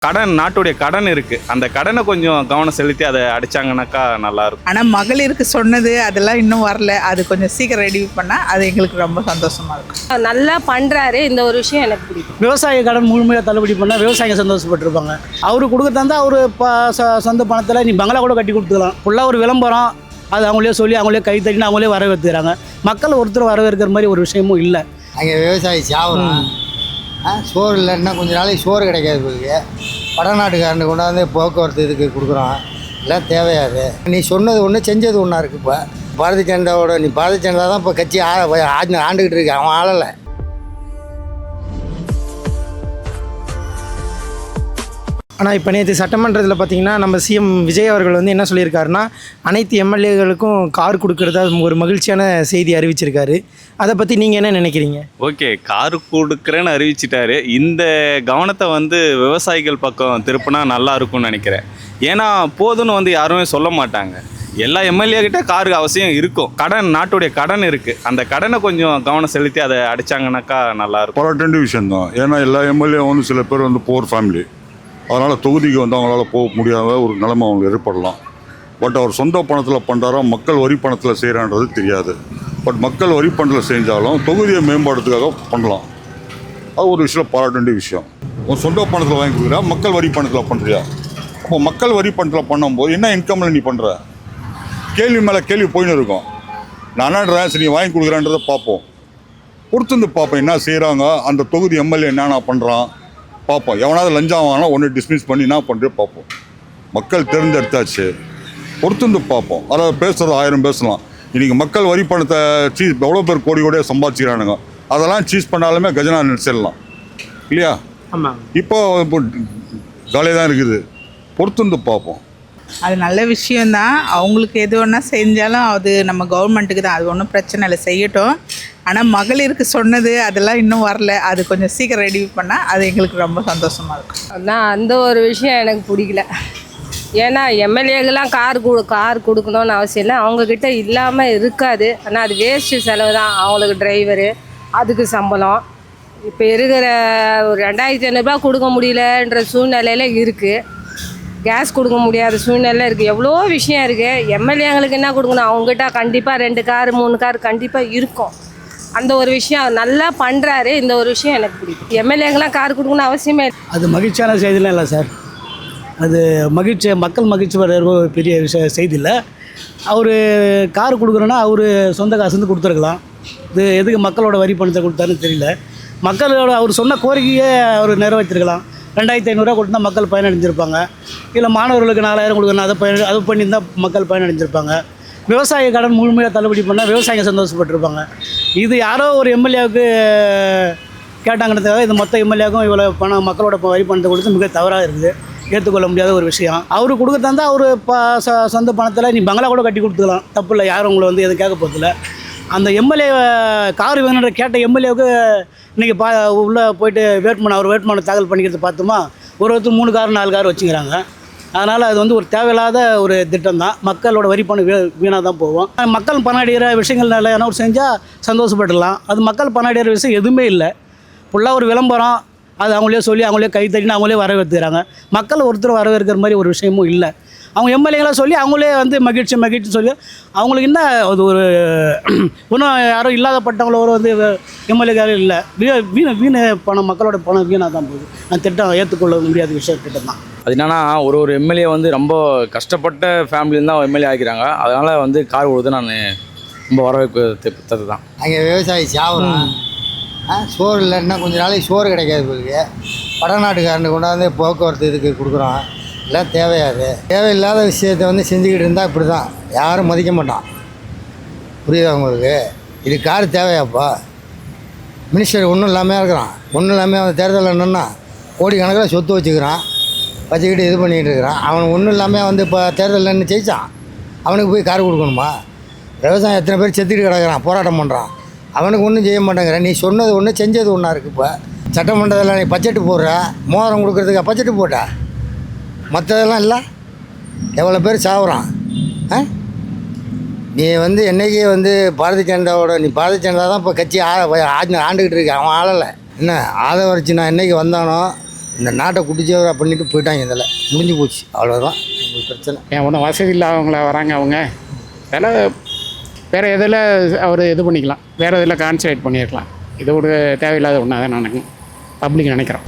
நாட்டுடைய கடன் இருக்கு. அந்த கடனை கொஞ்சம் கவனம் செலுத்தி அதை அடிச்சாங்கன்னாக்கா நல்லா இருக்கும். ஆனால் மகளிருக்கு சொன்னது அதெல்லாம் இன்னும் வரல. அது கொஞ்சம் சீக்கிரம் ரெடி பண்ணால் அது எங்களுக்கு ரொம்ப சந்தோஷமா இருக்கும். நல்லா பண்றாரு. இந்த ஒரு விஷயம் எனக்கு பிடிக்கும். விவசாய கடன் முழுமையாக தள்ளுபடி பண்ணால் விவசாயிங்க சந்தோஷப்பட்டிருப்பாங்க. அவரு கொடுக்குறதா அவரு சொந்த பணத்தில் நீ பங்களா கூட கட்டி கொடுத்துக்கலாம். ஃபுல்லாக ஒரு விளம்பரம், அது அவங்களே சொல்லி அவங்களே கை தட்டின்னு அவங்களே வரவேற்றுக்கிறாங்க. மக்கள் ஒருத்தர் வரவேற்கிற மாதிரி ஒரு விஷயமும் இல்லை. அங்கே விவசாயி சாவரம் சோறு இல்லைன்னா கொஞ்சம் நாளைக்கு சோறு கிடைக்காது. போய் வடநாட்டுக்காரனு கொண்டாந்து போக்குவரத்து இதுக்கு கொடுக்குறோம். எல்லாம் தேவையாது. நீ சொன்னது ஒன்று செஞ்சது ஒன்றா இருக்குது. இப்போ பாரதிய ஜனதாவோட பாரதிய ஜனதா தான் இப்போ கட்சி ஆண்டுக்கிட்டு இருக்கு. அவன் ஆளலை. ஆனால் இப்போ நேற்று சட்டமன்றத்தில் பார்த்திங்கன்னா நம்ம சிஎம் விஜய் அவர்கள் வந்து என்ன சொல்லியிருக்காருன்னா, அனைத்து எம்எல்ஏகளுக்கும் கார் கொடுக்குறதா ஒரு மகிழ்ச்சியான செய்தி அறிவிச்சிருக்காரு. அதை பற்றி நீங்கள் என்ன நினைக்கிறீங்க? ஓகே, கார் கொடுக்குறேன்னு அறிவிச்சிட்டாரு. இந்த கவனத்தை விவசாயிகள் பக்கம் திருப்பினா நல்லா இருக்கும்னு நினைக்கிறேன். ஏன்னா போதுன்னு யாருமே சொல்ல மாட்டாங்க. எல்லா எம்எல்ஏ கிட்ட காருக்கு அவசியம் இருக்கும். நாட்டுடைய கடன் இருக்குது. அந்த கடனை கொஞ்சம் கவனம் செலுத்தி அதை அடித்தாங்கன்னாக்கா நல்லாயிருக்கும். பாராட்ட விஷயம்தான். ஏன்னா எல்லா எம்எல்ஏ சில பேர் போர் ஃபேமிலி, அதனால் தொகுதிக்கு அவங்களால போக முடியாத ஒரு நிலைமை அவங்களுக்கு ஏற்படலாம். பட் அவர் சொந்த பணத்தில் பண்ணுறாரா மக்கள் வரி பணத்தில் செய்கிறான்றது தெரியாது. பட் மக்கள் வரி பணத்தில் செஞ்சாலும் தொகுதியை மேம்பாடுறதுக்காக பண்ணலாம். அது ஒரு விஷயம் பாராட்ட வேண்டிய விஷயம். உன் சொந்த பணத்தில் வாங்கி கொடுக்குறா, மக்கள் வரி பணத்தில் பண்ணுறியா? அப்போ மக்கள் வரி பணத்தில் பண்ணும்போது என்ன இன்கமில் நீ பண்ணுற? கேள்வி மேலே கேள்வி போயின்னு இருக்கும். நான் என்னன்றேன், சரி நீ வாங்கி கொடுக்குறான்றதை பார்ப்போம். பொறுத்து பார்ப்போம் என்ன செய்கிறாங்க, அந்த தொகுதி எம்எல்ஏ என்னென்ன பண்ணுறான் பார்ப்போம். எவனாவது லஞ்சம் வாங்கினா ஒன்று டிஸ்மிஸ் பண்ணி என்ன பண்ணுறது பார்ப்போம். மக்கள் தேர்ந்தெடுத்தாச்சு, பொறுத்து பார்ப்போம். அதாவது பேசுகிறது 1000 பேசலாம். இன்றைக்கி மக்கள் வரி பணத்தை எவ்வளோ பேர் கோடி கோடியாக சம்பாதிச்சுக்கிறானுங்க. அதெல்லாம் சீஸ் பண்ணாலுமே கஜனா நடிச்சிடலாம் இல்லையா? ஆமாம். இப்போ ஜாலியாக தான் இருக்குது. பொறுத்து பார்ப்போம். அது நல்ல விஷயந்தான். அவங்களுக்கு எது ஒன்றா செஞ்சாலும் அது நம்ம கவர்மெண்ட்டுக்கு தான். அது ஒன்றும் பிரச்சனை இல்லை, செய்யட்டும். ஆனால் மகளிருக்கு சொன்னது அதெல்லாம் இன்னும் வரல. அது கொஞ்சம் சீக்கிரம் ரெடி பண்ணால் அது எங்களுக்கு ரொம்ப சந்தோஷமாக இருக்கும். அதான் அந்த ஒரு விஷயம் எனக்கு பிடிக்கல. ஏன்னா எம்எல்ஏக்கெல்லாம் கார் கொடுக்கணும்னு அவசியம் இல்லை. அவங்கக்கிட்ட இல்லாமல் இருக்காது. ஆனால் அது வேஸ்ட்டு செலவு தான். அவங்களுக்கு டிரைவரு, அதுக்கு சம்பளம். இப்போ இருக்கிற ஒரு 2500 கொடுக்க முடியலன்ற சூழ்நிலையில் இருக்குது. கேஸ் கொடுக்க முடியாத சூழ்நிலை இருக்குது. எவ்வளோ விஷயம் இருக்குது. எம்எல்ஏங்களுக்கு என்ன கொடுக்கணும்? அவங்ககிட்ட கண்டிப்பாக 2 கார் 3 கார் கண்டிப்பாக இருக்கும். அந்த ஒரு விஷயம் நல்லா பண்ணுறாரு. இந்த ஒரு விஷயம் எனக்கு பிடிக்கும். எம்எல்ஏங்கெல்லாம் கார் கொடுக்கணும்னு அவசியமே இல்லை. அது மகிழ்ச்சியான செய்திலாம் இல்லை சார். அது மக்கள் மகிழ்ச்சி வர ஒரு பெரிய செய்தி இல்லை. அவர் கார் கொடுக்குறோன்னா அவர் சொந்த காசு வந்து கொடுத்துருக்கலாம். இது எதுக்கு மக்களோட வரி பணத்தை கொடுத்தாருன்னு தெரியல. மக்களோட அவர் சொன்ன கோரிக்கையே அவர் நிறைவேற்றிருக்கலாம். 2500 கொடுத்தா மக்கள் பயனடைஞ்சிருப்பாங்க. இல்லை மாணவர்களுக்கு 4000 கொடுக்கணும், அதை பண்ணியிருந்தால் மக்கள் பயனடைஞ்சிருப்பாங்க. விவசாய கடன் முழுமையாக தள்ளுபடி பண்ணால் விவசாயிங்க சந்தோஷப்பட்டிருப்பாங்க. இது யாரோ ஒரு எம்எல்ஏவுக்கு கேட்டாங்கன்றதுக்காக இது மொத்த எம்எல்ஏவுக்கும் இவ்வளோ பணம் மக்களோட வரி பணத்தை கொடுத்து மிக தவறாக இருக்குது. ஏற்றுக்கொள்ள முடியாத ஒரு விஷயம். அவரு கொடுக்குறதா அவர் சொந்த பணத்தில் நீ பங்களா கூட கட்டி கொடுத்துக்கலாம். தப்பு இல்லை, யாரும் உங்களை எதுவும் கேட்க போகிறதில்ல. அந்த எம்எல்ஏ கார் வேணுன்ற கேட்ட எம்எல்ஏவுக்கு இன்றைக்கி உள்ளே போயிட்டு அவர் வேட்புமனு தாக்கல் பண்ணிக்கிறது பார்த்தோமா, ஒருத்தர் 3 கார் 4 கார் வச்சுக்கிறாங்க. அதனால் அது ஒரு தேவையில்லாத ஒரு திட்டம் தான். மக்களோட வரி பணம் வீணாக தான் போகும். மக்கள் பணடைகிற விஷயங்கள் ஏன்னா ஒரு செஞ்சால் சந்தோஷப்படலாம். அது மக்கள் பணடைகிற விஷயம் எதுவுமே இல்லை. ஃபுல்லாக ஒரு விளம்பரம், அது அவங்களே சொல்லி அவங்களே கை தட்டின்னு அவங்களே வரவேற்றுக்கிறாங்க. மக்கள் ஒருத்தர் வரவேற்கிற மாதிரி ஒரு விஷயமும் இல்லை. அவங்க எம்எல்ஏங்களாம் சொல்லி அவங்களே மகிழ்ச்சி சொல்லி அவங்களுக்கு என்ன அது ஒரு இன்னும் யாரும் இல்லாதப்பட்டவங்களோ ஒரு எம்எல்ஏக்காரும் இல்லை. வீண பணம், மக்களோட பணம் வீணாக தான் போகுது. அந்த திட்டம் ஏற்றுக்கொள்ள முடியாத விஷயம் திட்டம் தான். அது என்னன்னா ஒரு எம்எல்ஏ ரொம்ப கஷ்டப்பட்ட ஃபேமிலின்னு தான் எம்எல்ஏ ஆகிக்கிறாங்க. அதனால் கார் கொடுத்து நான் ரொம்ப வரவேற்பது தான். அங்கே விவசாயி சாவரம் சோறு இல்லைன்னா கொஞ்சம் நாளைக்கு சோறு கிடைக்காது. போய் வடநாட்டுக்காரனு கொண்டாந்து போக்குவரத்து இதுக்கு கொடுக்குறோம். எல்லாம் தேவையாது. தேவையில்லாத விஷயத்தை செஞ்சுக்கிட்டு இருந்தால் இப்படி தான். யாரும் மதிக்க மாட்டான். புரியுதா உங்களுக்கு? இது கார் தேவையாப்பா? மினிஸ்டர் ஒன்றும் இல்லாமல் இருக்கிறான். ஒன்றும் இல்லாமல் அவன் தேர்தலில் என்னன்னா கோடிக்கணக்கில் சொத்து வச்சுக்கிட்டு இது பண்ணிகிட்டு இருக்கிறான். அவன் ஒன்றும் இல்லாமல் இப்போ தேர்தலில் என்ன ஜெயிச்சான். அவனுக்கு போய் கார் கொடுக்கணுமா? விவசாயம் எத்தனை பேர் செத்துக்கிட்டு கிடக்கிறான், போராட்டம் பண்ணுறான். அவனுக்கு ஒன்றும் செய்ய மாட்டேங்கிறேன். நீ சொன்னது ஒன்று செஞ்சது ஒன்றா இருக்குது. இப்போ சட்டமன்றத்தில் நீ பட்ஜெட்டு போடுற, மோதிரம் கொடுக்குறதுக்கு பட்ஜெட்டு போட்ட, மற்றதெல்லாம் இல்லை. எவ்வளோ பேர் சாவுறான். நீ என்றைக்கே பாரதிய ஜனதாவோட பாரதிய ஜனதா தான் இப்போ கட்சி ஆண்டுக்கிட்டு இருக்கு. அவன் ஆளலை. என்ன ஆதரவரிச்சு நான் என்றைக்கு வந்தானோ இந்த நாட்டை குடிச்சவராக பண்ணிட்டு போயிட்டாங்க. இதில் முடிஞ்சு போச்சு, அவ்வளோதான் உங்களுக்கு பிரச்சனை. ஏன் ஒன்றும் வசதி இல்லாதவங்கள வராங்க அவங்க. அதெல்லாம் வேறு எதில் அவர் இது பண்ணிக்கலாம், வேறு இதில் கான்சன்ட்ரேட் பண்ணியிருக்கலாம். இது ஒரு தேவையில்லாத ஒன்றா தான் நான் பப்ளிக் நினைக்கிறேன்.